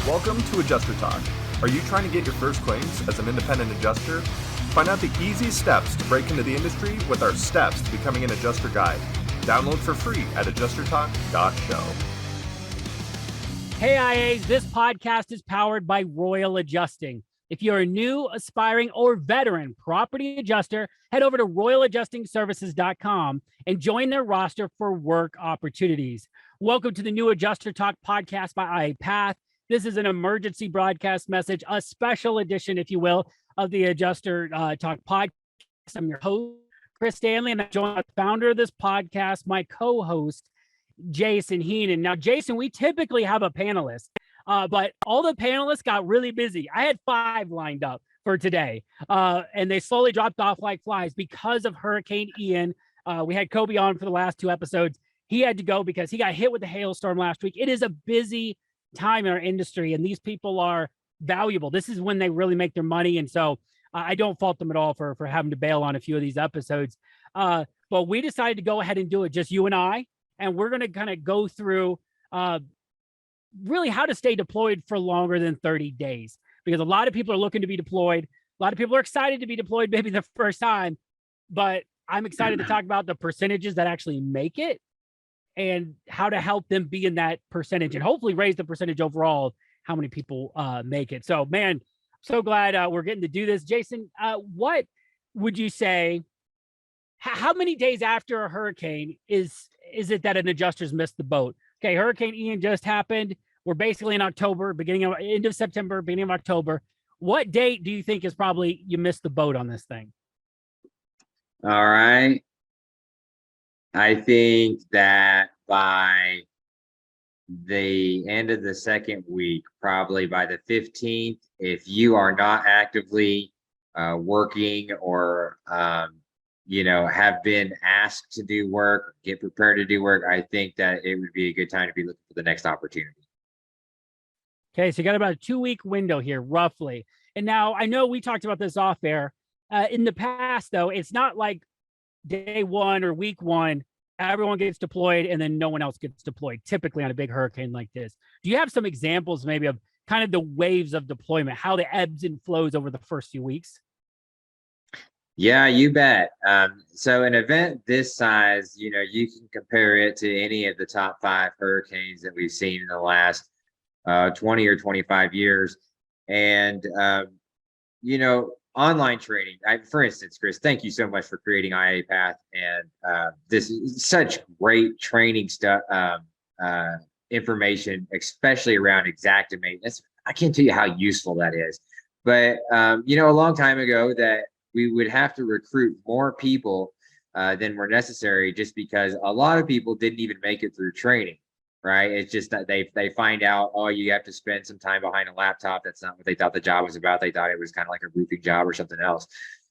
Welcome to Adjuster Talk. Are you trying to get your first claims as an independent adjuster? Find out the easy steps to break into the industry with our Steps to Becoming an Adjuster guide. Download for free at adjustertalk.show. Hey IAs, this podcast is powered by Royal Adjusting. If you're a new, aspiring, or veteran property adjuster, head over to royaladjustingservices.com and join their roster for work opportunities. Welcome to the new Adjuster Talk podcast by IA Path. This is an emergency broadcast message, a special edition, if you will, of the Adjuster Talk podcast. I'm your host, Chris Stanley, and I'm joined by the founder of this podcast, my co-host, Jason Heenan. Now, Jason, we typically have a panelist, but all the panelists got really busy. I had 5 lined up for today, and they slowly dropped off like flies because of Hurricane Ian. We had Kobe on for the last 2 episodes. He had to go because he got hit with the hailstorm last week. It is a busy time in our industry, and these people are valuable. This is when they really make their money, and so I don't fault them at all for having to bail on a few of these episodes. But we decided to go ahead and do it, just you and I, and we're going to kind of go through really how to stay deployed for longer than 30 days, because a lot of people are looking to be deployed. A lot of people are excited to be deployed maybe the first time, but I'm excited to talk about the percentages that actually make it and how to help them be in that percentage and hopefully raise the percentage overall, how many people make it. So, man, so glad we're getting to do this. Jason, what would you say, how many days after a hurricane is it that an adjuster's missed the boat? Okay, Hurricane Ian just happened. We're basically in October, end of September, beginning of October. What date do you think is probably you missed the boat on this thing? All right. I think that by the end of the second week, probably by the 15th, if you are not actively working or, have been asked to do work, get prepared to do work, I think that it would be a good time to be looking for the next opportunity. Okay, so you got about a 2-week window here, roughly. And now I know we talked about this off air. In the past, though, it's not like day 1 or week 1, everyone gets deployed and then no one else gets deployed, typically on a big hurricane like this. Do you have some examples maybe of kind of the waves of deployment, how the ebbs and flows over the first few weeks? Yeah, you bet. So an event this size, you can compare it to any of the top 5 hurricanes that we've seen in the last 20 or 25 years. And, online training. For instance, Chris, thank you so much for creating IA Path, and this is such great training stuff, information, especially around Xactimate. I can't tell you how useful that is. But a long time ago that we would have to recruit more people than were necessary, just because a lot of people didn't even make it through training. Right. It's just that they find out, oh, you have to spend some time behind a laptop. That's not what they thought the job was about. They thought it was kind of like a roofing job or something else.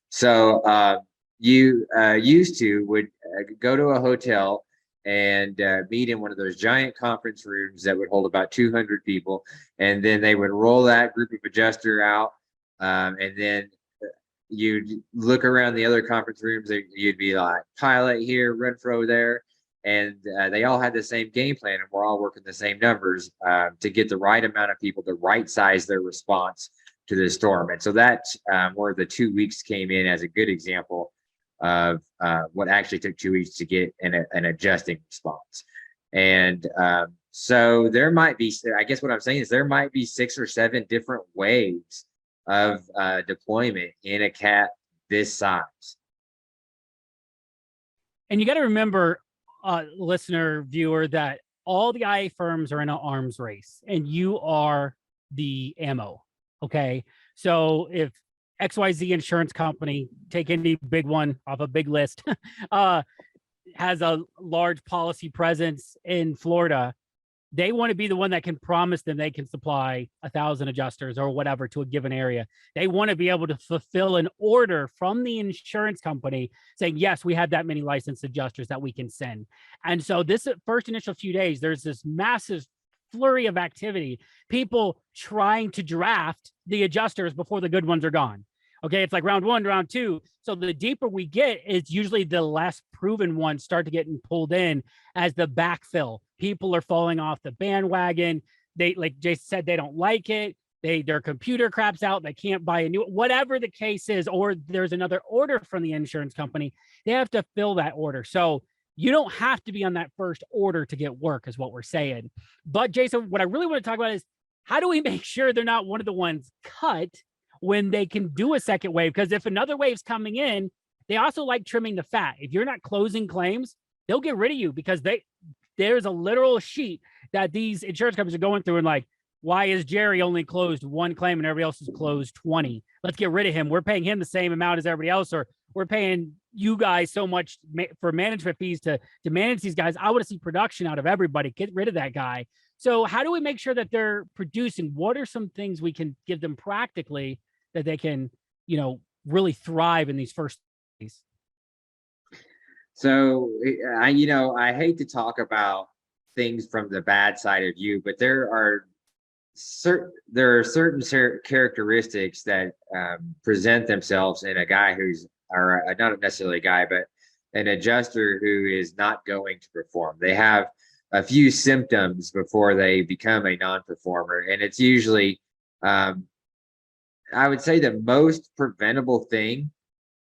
So you used to would go to a hotel and meet in one of those giant conference rooms that would hold about 200 people. And then they would roll that group of adjuster out. And then you'd look around the other conference rooms. You'd be like, pilot here, Renfro there. And they all had the same game plan, and we're all working the same numbers to get the right amount of people to right size their response to the storm. And so that's where the 2 weeks came in as a good example of what actually took 2 weeks to get an adjusting response. And so there might be, I guess what I'm saying is there might be 6 or 7 different waves of deployment in a CAT this size. And you got to remember, listener, viewer, that all the IA firms are in an arms race and you are the ammo. Okay. So if XYZ insurance company, take any big one off a big list, has a large policy presence in Florida, they want to be the one that can promise them they can supply 1,000 adjusters or whatever to a given area. They want to be able to fulfill an order from the insurance company saying, yes, we have that many licensed adjusters that we can send. And so this first initial few days, there's this massive flurry of activity, people trying to draft the adjusters before the good ones are gone. Okay, it's like round 1, round 2. So the deeper we get, it's usually the less proven ones start to get pulled in as the backfill. People are falling off the bandwagon. they, like Jason said, they don't like it. Their computer craps out. They can't buy a new, whatever the case is, or there's another order from the insurance company. They have to fill that order. So you don't have to be on that first order to get work, is what we're saying. But Jason, what I really want to talk about is, how do we make sure they're not one of the ones cut when they can do a second wave? Because if another wave's coming in, they also like trimming the fat. If you're not closing claims, they'll get rid of you, because there's a literal sheet that these insurance companies are going through and like, why is Jerry only closed one claim and everybody else has closed 20? Let's get rid of him. We're paying him the same amount as everybody else, or we're paying you guys so much for management fees to manage these guys. I want to see production out of everybody. Get rid of that guy. So how do we make sure that they're producing? What are some things we can give them practically that they can, really thrive in these first days? So, I hate to talk about things from the bad side of you, but there are certain characteristics that present themselves in a guy or not necessarily a guy, but an adjuster who is not going to perform. They have a few symptoms before they become a non-performer, and it's usually, I would say, the most preventable thing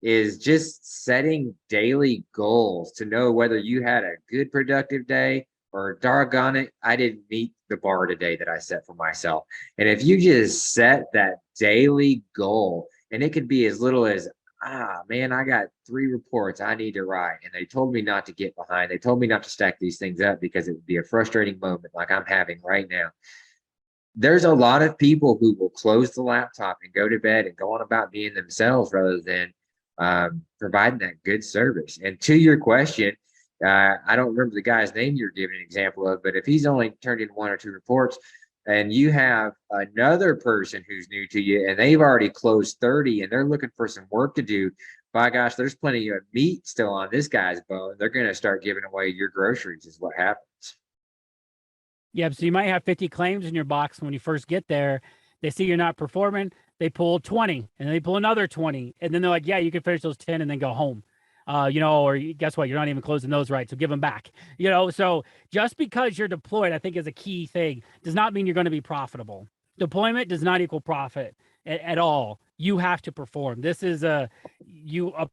is just setting daily goals to know whether you had a good productive day, or doggone it, I didn't meet the bar today that I set for myself. And if you just set that daily goal, and it could be as little as, man, I got 3 reports I need to write, and they told me not to get behind. They told me not to stack these things up because it would be a frustrating moment like I'm having right now. There's a lot of people who will close the laptop and go to bed and go on about being themselves rather than providing that good service. And to your question, I don't remember the guy's name you're giving an example of, but if he's only turned in 1 or 2 reports, and you have another person who's new to you and they've already closed 30 and they're looking for some work to do, by gosh, there's plenty of meat still on this guy's bone. They're going to start giving away your groceries, is what happens. Yeah, so you might have 50 claims in your box when you first get there. They see you're not performing, they pull 20, and they pull another 20, and then they're like, yeah, you can finish those 10 and then go home. Or guess what? You're not even closing those right, so give them back. So just because you're deployed, I think, is a key thing, does not mean you're going to be profitable. Deployment does not equal profit at all. You have to perform. This is a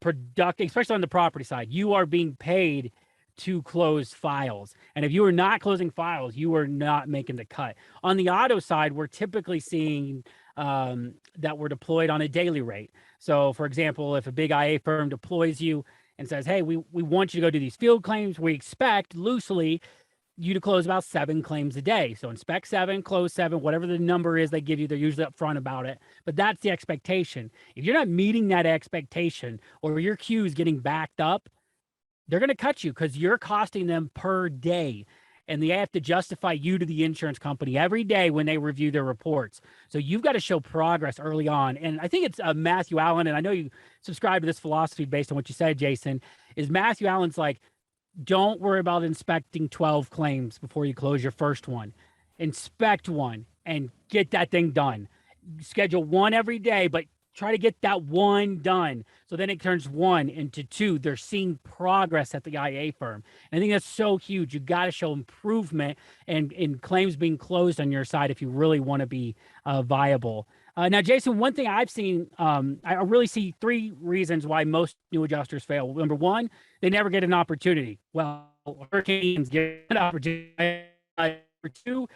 productive, especially on the property side. You are being paid to close files. And if you are not closing files, you are not making the cut. On the auto side, we're typically seeing that we're deployed on a daily rate. So for example, if a big IA firm deploys you and says, hey, we want you to go do these field claims, we expect loosely you to close about 7 claims a day. So inspect 7, close 7, whatever the number is they give you, they're usually upfront about it. But that's the expectation. If you're not meeting that expectation, or your queue is getting backed up, they're going to cut you because you're costing them per day. And they have to justify you to the insurance company every day when they review their reports. So you've got to show progress early on. And I think it's Matthew Allen, and I know you subscribe to this philosophy based on what you said, Jason, is Matthew Allen's like, don't worry about inspecting 12 claims before you close your first one. Inspect one and get that thing done. Schedule one every day, but try to get that one done. So then it turns 1 into 2. They're seeing progress at the IA firm. And I think that's so huge. You got to show improvement and claims being closed on your side if you really want to be viable. Now, Jason, one thing I've seen, I really see 3 reasons why most new adjusters fail. Number 1, they never get an opportunity. Well, hurricanes get an opportunity. Number 2,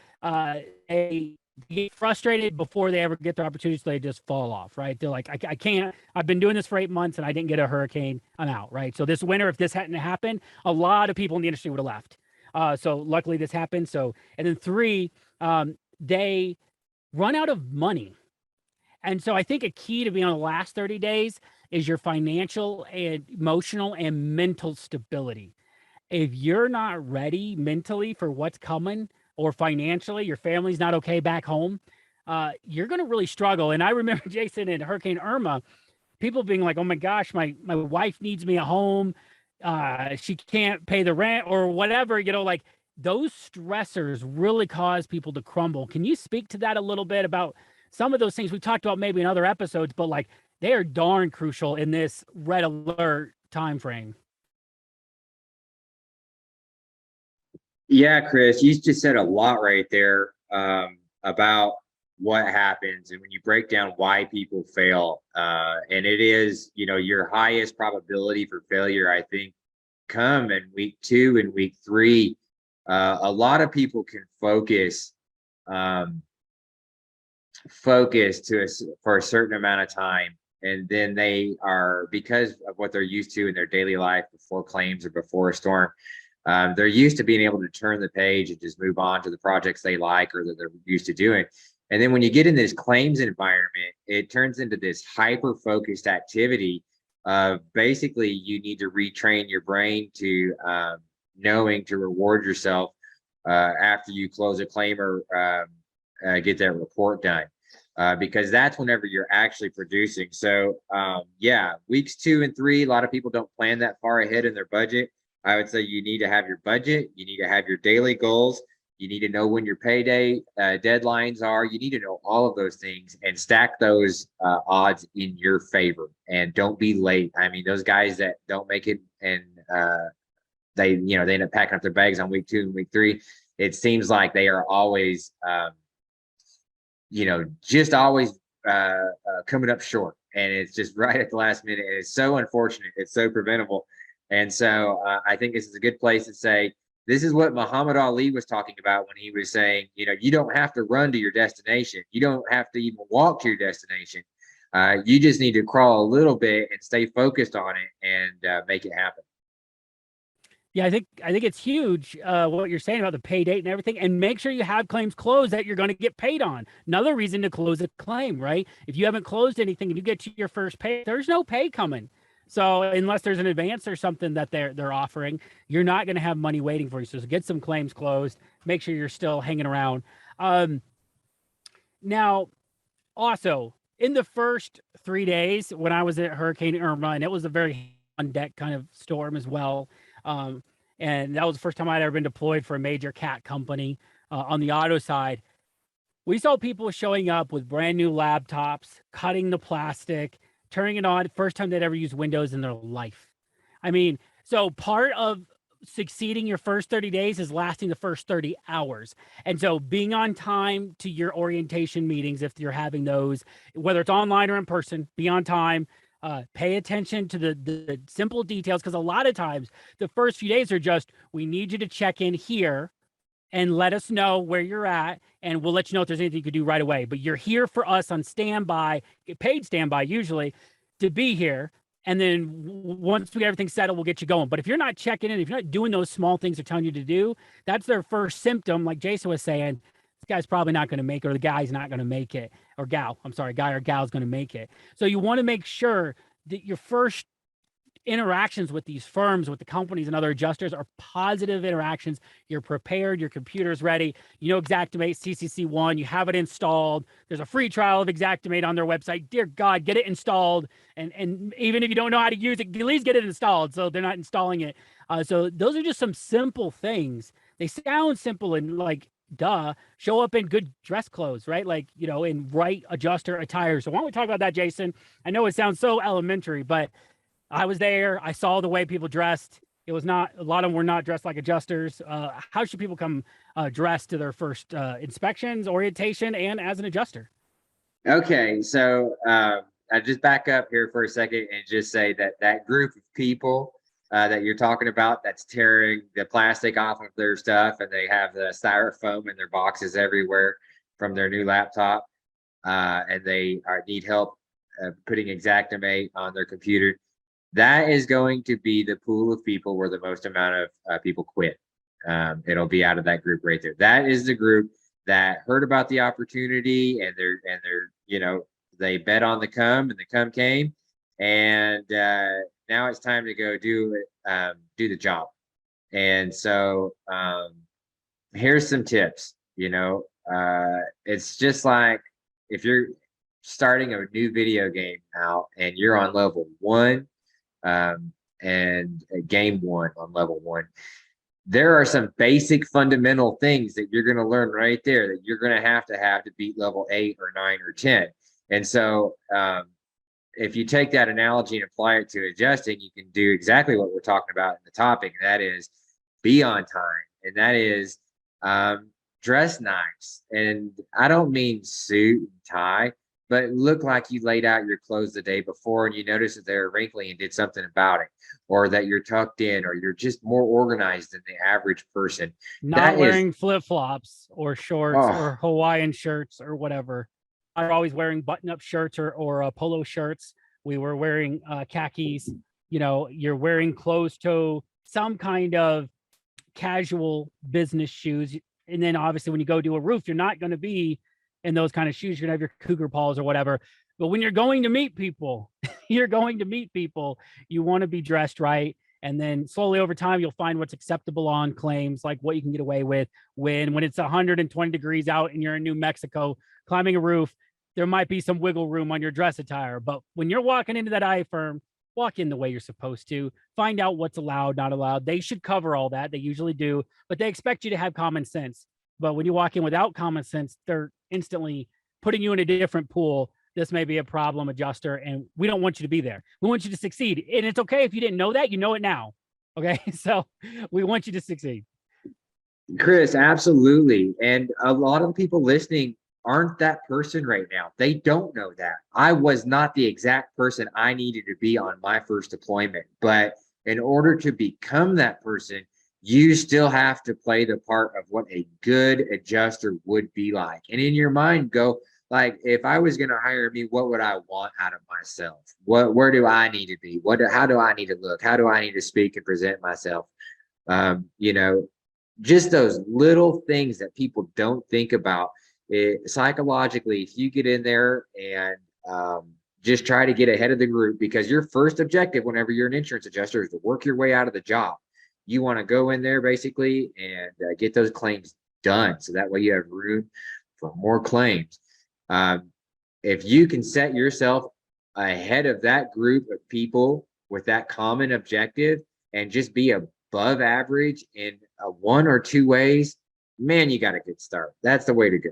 they get frustrated before they ever get their opportunity, so they just fall off, right? They're like, I can't, I've been doing this for 8 months and I didn't get a hurricane, I'm out, right? So this winter, if this hadn't happened, a lot of people in the industry would have left. So luckily this happened. So, and then 3, they run out of money. And so I think a key to being on the last 30 days is your financial and emotional and mental stability. If you're not ready mentally for what's coming, or financially, your family's not okay back home, you're going to really struggle. And I remember, Jason, in Hurricane Irma, people being like, oh my gosh, my wife needs me at home. She can't pay the rent or whatever, like those stressors really cause people to crumble. Can you speak to that a little bit about some of those things we talked about maybe in other episodes, but like they are darn crucial in this red alert time frame? Yeah, Chris, you just said a lot right there. about what happens and when you break down why people fail, and it is, your highest probability for failure, I think, come in week 2 and week 3. A lot of people can focus for a certain amount of time, and then they are, because of what they're used to in their daily life before claims or before a storm, they're used to being able to turn the page and just move on to the projects they like or that they're used to doing. And then when you get in this claims environment, it turns into this hyper focused activity. Basically, you need to retrain your brain to knowing to reward yourself after you close a claim or get that report done, because that's whenever you're actually producing. So yeah, weeks 2 and 3, a lot of people don't plan that far ahead in their budget. I would say you need to have your budget, you need to have your daily goals, you need to know when your payday deadlines are, you need to know all of those things and stack those odds in your favor, and don't be late. I mean, those guys that don't make it and they end up packing up their bags on week 2 and week 3, it seems like they are always just always coming up short, and it's just right at the last minute. And it's so unfortunate, it's so preventable. And so I think this is a good place to say, this is what Muhammad Ali was talking about when he was saying, you don't have to run to your destination. You don't have to even walk to your destination. You just need to crawl a little bit and stay focused on it and make it happen. Yeah, I think it's huge what you're saying about the pay date and everything, and make sure you have claims closed that you're going to get paid on. Another reason to close a claim, right? If you haven't closed anything and you get to your first pay, there's no pay coming. So unless there's an advance or something that they're offering, you're not going to have money waiting for you. So get some claims closed. Make sure you're still hanging around. Now, also in the first 3 days when I was at Hurricane Irma, and it was a very on deck kind of storm as well. And that was the first time I'd ever been deployed for a major cat company on the auto side. We saw people showing up with brand new laptops, cutting the plastic, turning it on. First time they'd ever used Windows in their life. I mean, so part of succeeding your first 30 days is lasting the first 30 hours. And so being on time to your orientation meetings, if you're having those, whether it's online or in person, be on time. Pay attention to the simple details, because a lot of times the first few days are just, we need you to check in here and let us know where you're at, and we'll let you know if there's anything you could do right away. But you're here for us on standby, get paid standby usually, to be here. And then once we get everything settled, we'll get you going. But if you're not checking in, if you're not doing those small things they're telling you to do, that's their first symptom. Like Jason was saying, this guy's probably not going to make it, or the guy's not going to make it, or gal, I'm sorry, guy or gal's going to make it. So you want to make sure that your first interactions with these firms, with the companies and other adjusters, are positive interactions. You're prepared, your computer's ready, you know Xactimate CCC1, you have it installed. There's a free trial of Xactimate on their website. Dear God, get it installed. And even if you don't know how to use it, at least get it installed, so they're not installing it. So those are just some simple things. They sound simple and like, duh, show up in good dress clothes, right? Like, in right adjuster attire. So why don't we talk about that, Jason? I know it sounds so elementary, but I was there. I saw the way people dressed. It was not, a lot of them were not dressed like adjusters. How should people come dressed to their first inspections, orientation, and as an adjuster? Okay, so I just back up here for a second and just say that group of people that you're talking about, that's tearing the plastic off of their stuff, and they have the styrofoam in their boxes everywhere from their new laptop, and they need help putting Xactimate on their computer. That is going to be the pool of people where the most amount of people quit. It'll be out of that group right there. That is the group that heard about the opportunity, and they're they bet on the come, and the come came, and now it's time to go do the job. And so here's some tips. It's just like if you're starting a new video game out and you're on level 1. And game 1 on level 1, there are some basic fundamental things that you're going to learn right there that you're going to have to beat level 8 or 9 or 10. And so if you take that analogy and apply it to adjusting, you can do exactly what we're talking about in the topic, and that is be on time. And that is dress nice. And I don't mean suit and tie, but look like you laid out your clothes the day before and you notice that they're wrinkly and did something about it, or that you're tucked in, or you're just more organized than the average person. Not wearing flip-flops or shorts or Oh, Hawaiian shirts or whatever. I'm always wearing button-up shirts or polo shirts. We were wearing khakis. You know, you're wearing closed-toe, some kind of casual business shoes. And then obviously when you go do a roof, you're not going to be in those kind of shoes. You're going to have your cougar paws or whatever. But when you're going to meet people, you're going to meet people, you want to be dressed right. And then slowly over time, you'll find what's acceptable on claims, like what you can get away with when it's 120 degrees out and you're in New Mexico climbing a roof. There might be some wiggle room on your dress attire. But when you're walking into that I firm, walk in the way you're supposed to, find out what's allowed, not allowed. They should cover all that. They usually do, but they expect you to have common sense. But when you walk in without common sense, they're instantly putting you in a different pool. This may be a problem adjuster, and we don't want you to be there. We want you to succeed. And it's okay if you didn't know that, you know it now. Okay. So we want you to succeed. Chris, absolutely. And a lot of the people listening aren't that person right now. They don't know that. I was not the exact person I needed to be on my first deployment. But in order to become that person, you still have to play the part of what a good adjuster would be like. And in your mind, go, like, if I was going to hire me, what would I want out of myself? Where do I need to be? How do I need to look? How do I need to speak and present myself? You know, just those little things that people don't think about. Psychologically, if you get in there and just try to get ahead of the group, because your first objective whenever you're an insurance adjuster is to work your way out of the job. You want to go in there basically and get those claims done, so that way you have room for more claims. If you can set yourself ahead of that group of people with that common objective and just be above average in one or two ways, man, you got a good start. That's the way to go.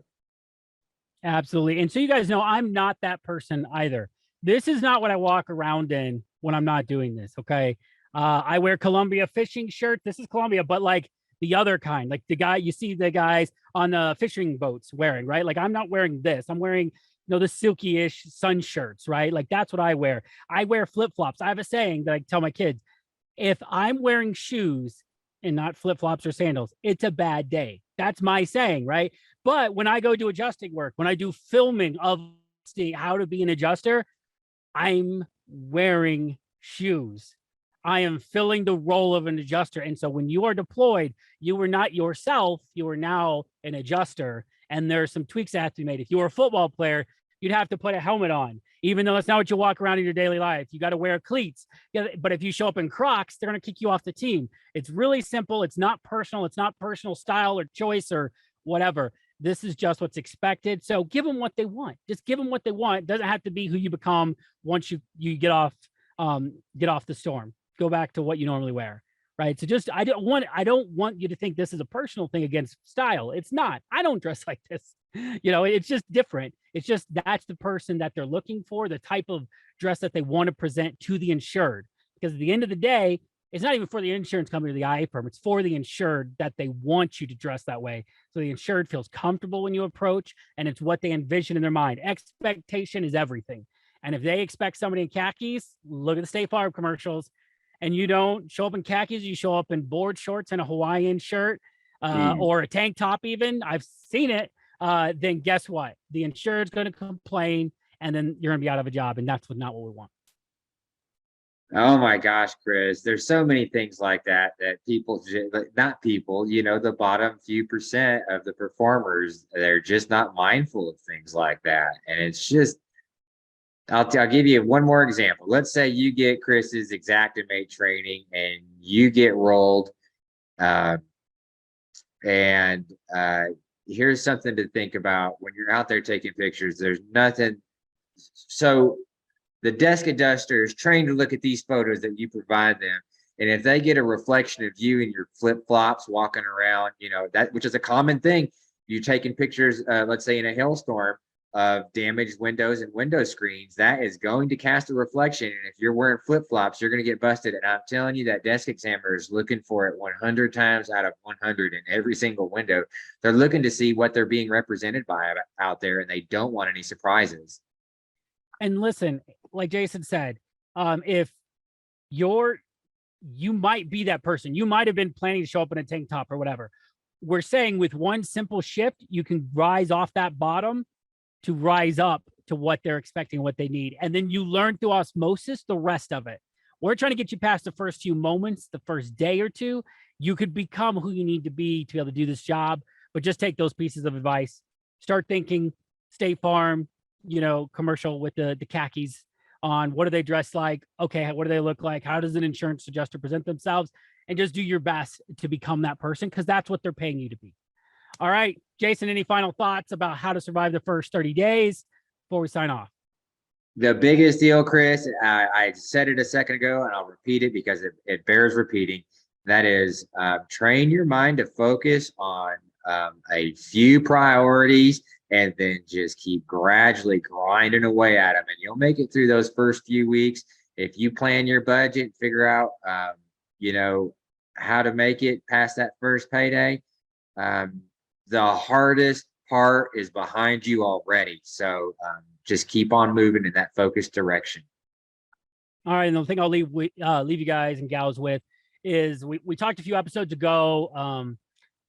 Absolutely. And so you guys know I'm not that person either. This is not what I walk around in when I'm not doing this. Okay. I wear Columbia fishing shirt. This is Columbia, but like the other kind, like the guy, you see the guys on the fishing boats wearing, right? Like I'm not wearing this. I'm wearing, the silky-ish sun shirts, right? Like that's what I wear. I wear flip-flops. I have a saying that I tell my kids, if I'm wearing shoes and not flip-flops or sandals, it's a bad day. That's my saying, right? But when I go do adjusting work, when I do filming of how to be an adjuster, I'm wearing shoes. I am filling the role of an adjuster. And so when you are deployed, you are not yourself. You are now an adjuster. And there are some tweaks that have to be made. If you were a football player, you'd have to put a helmet on, even though that's not what you walk around in your daily life. You got to wear cleats. But if you show up in Crocs, they're going to kick you off the team. It's really simple. It's not personal. It's not personal style or choice or whatever. This is just what's expected. So give them what they want. Just give them what they want. It doesn't have to be who you become once you get off the storm. Go back to what you normally wear, right? So just I don't want you to think this is a personal thing against style. It's not. I don't dress like this. It's just different. It's just that's the person that they're looking for, the type of dress that they want to present to the insured. Because at the end of the day, it's not even for the insurance company or the IA firm. It's for the insured that they want you to dress that way. So the insured feels comfortable when you approach, and it's what they envision in their mind. Expectation is everything. And if they expect somebody in khakis, look at the State Farm commercials, and you don't show up in khakis, you show up in board shorts and a Hawaiian shirt or a tank top even, I've seen it, then guess what? The insured's going to complain, and then you're going to be out of a job, and that's not what we want. Oh my gosh, Chris, there's so many things like that people, not people, the bottom few percent of the performers, they're just not mindful of things like that. And it's just, I'll give you one more example. Let's say you get Chris's Xactimate training and you get rolled. Here's something to think about when you're out there taking pictures. There's nothing. So the desk adjuster is trained to look at these photos that you provide them. And if they get a reflection of you in your flip-flops walking around, that, which is a common thing, you're taking pictures, let's say in a hailstorm, of damaged windows and window screens, that is going to cast a reflection. And if you're wearing flip-flops, you're going to get busted. And I'm telling you, that desk examiner is looking for it 100 times out of 100 in every single window. They're looking to see what they're being represented by out there, and they don't want any surprises. And listen, like Jason said, if you might be that person, you might have been planning to show up in a tank top or whatever. We're saying with one simple shift, you can rise off that bottom to rise up to what they're expecting, what they need. And then you learn through osmosis the rest of it. We're trying to get you past the first few moments, the first day or two. You could become who you need to be able to do this job, but just take those pieces of advice. Start thinking State Farm, commercial with the khakis on. What do they dress like? Okay, what do they look like? How does an insurance adjuster present themselves? And just do your best to become that person, because that's what they're paying you to be. All right, Jason, any final thoughts about how to survive the first 30 days before we sign off? The biggest deal, Chris, I said it a second ago, and I'll repeat it because it bears repeating. That is, train your mind to focus on a few priorities, and then just keep gradually grinding away at them. And you'll make it through those first few weeks. If you plan your budget, figure out, how to make it past that first payday. The hardest part is behind you already. So just keep on moving in that focused direction. All right. And the thing I'll leave you guys and gals with is we talked a few episodes ago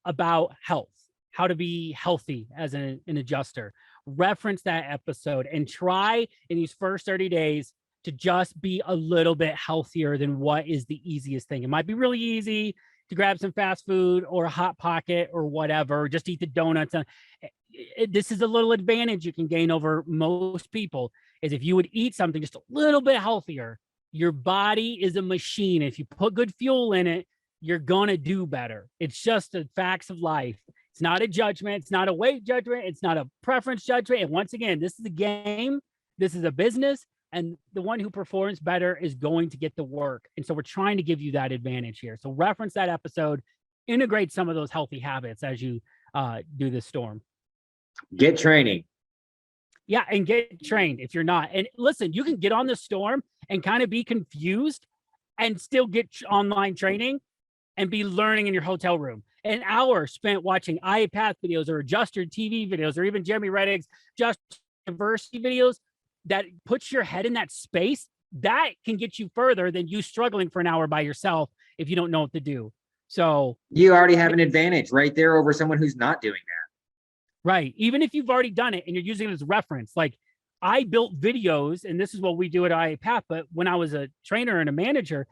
about health, how to be healthy as an adjuster. Reference that episode and try in these first 30 days to just be a little bit healthier than what is the easiest thing. It might be really easy to grab some fast food or a Hot Pocket or whatever, just eat the donuts. This is a little advantage you can gain over most people, is if you would eat something just a little bit healthier, your body is a machine. If you put good fuel in it, you're going to do better. It's just the facts of life. It's not a judgment. It's not a weight judgment. It's not a preference judgment. And once again, this is a game. This is a business. And the one who performs better is going to get the work. And so we're trying to give you that advantage here. So reference that episode, integrate some of those healthy habits as you do this storm. Get training. Yeah, and get trained if you're not. And listen, you can get on the storm and kind of be confused and still get online training and be learning in your hotel room. An hour spent watching iPath videos or adjuster TV videos or even Jeremy Reddick's just diversity videos that puts your head in that space, that can get you further than you struggling for an hour by yourself if you don't know what to do. So you already have an advantage right there over someone who's not doing that. Right. Even if you've already done it and you're using it as reference, like I built videos, and this is what we do at iPath, but when I was a trainer and a manager,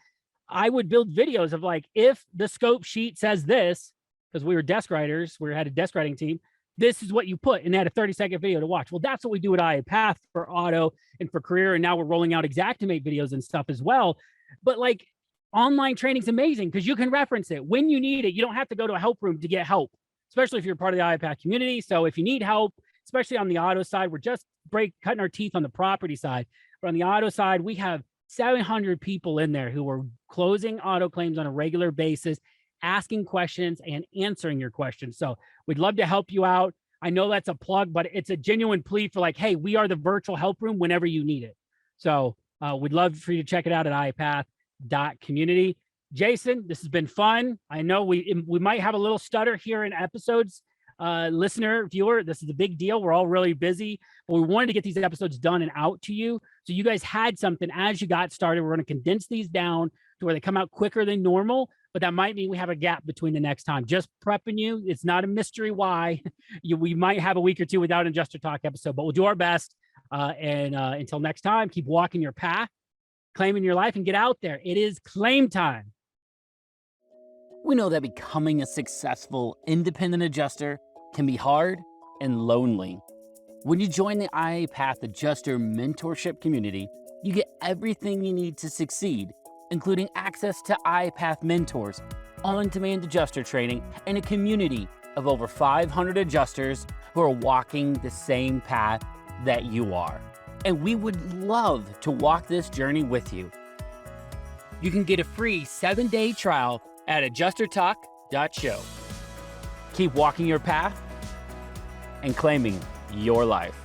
I would build videos of like, if the scope sheet says this, because we were desk writers, we had a desk writing team, this is what you put, and they had a 30-second video to watch. Well, that's what we do at iPath for auto and for career. And now we're rolling out Xactimate videos and stuff as well. But like online training is amazing because you can reference it when you need it. You don't have to go to a help room to get help, especially if you're part of the iPath community. So if you need help, especially on the auto side, we're just cutting our teeth on the property side. But on the auto side, we have 700 people in there who are closing auto claims on a regular basis, asking questions and answering your questions. So we'd love to help you out. I know that's a plug, but it's a genuine plea for like, hey, we are the virtual help room whenever you need it. So we'd love for you to check it out at iPath.community. Jason, this has been fun. I know we might have a little stutter here in episodes. Listener, viewer, this is a big deal. We're all really busy, but we wanted to get these episodes done and out to you. So you guys had something as you got started. We're going to condense these down to where they come out quicker than normal, but that might mean we have a gap between the next time. Just prepping you. It's not a mystery why. We might have a week or two without an Adjuster Talk episode, but we'll do our best. Until next time, keep walking your path, claiming your life, and get out there. It is claim time. We know that becoming a successful independent adjuster can be hard and lonely. When you join the iPath Adjuster Mentorship Community, you get everything you need to succeed, including access to iPath mentors, on-demand adjuster training, and a community of over 500 adjusters who are walking the same path that you are. And we would love to walk this journey with you. You can get a free 7-day trial at adjustertalk.show. Keep walking your path and claiming your life.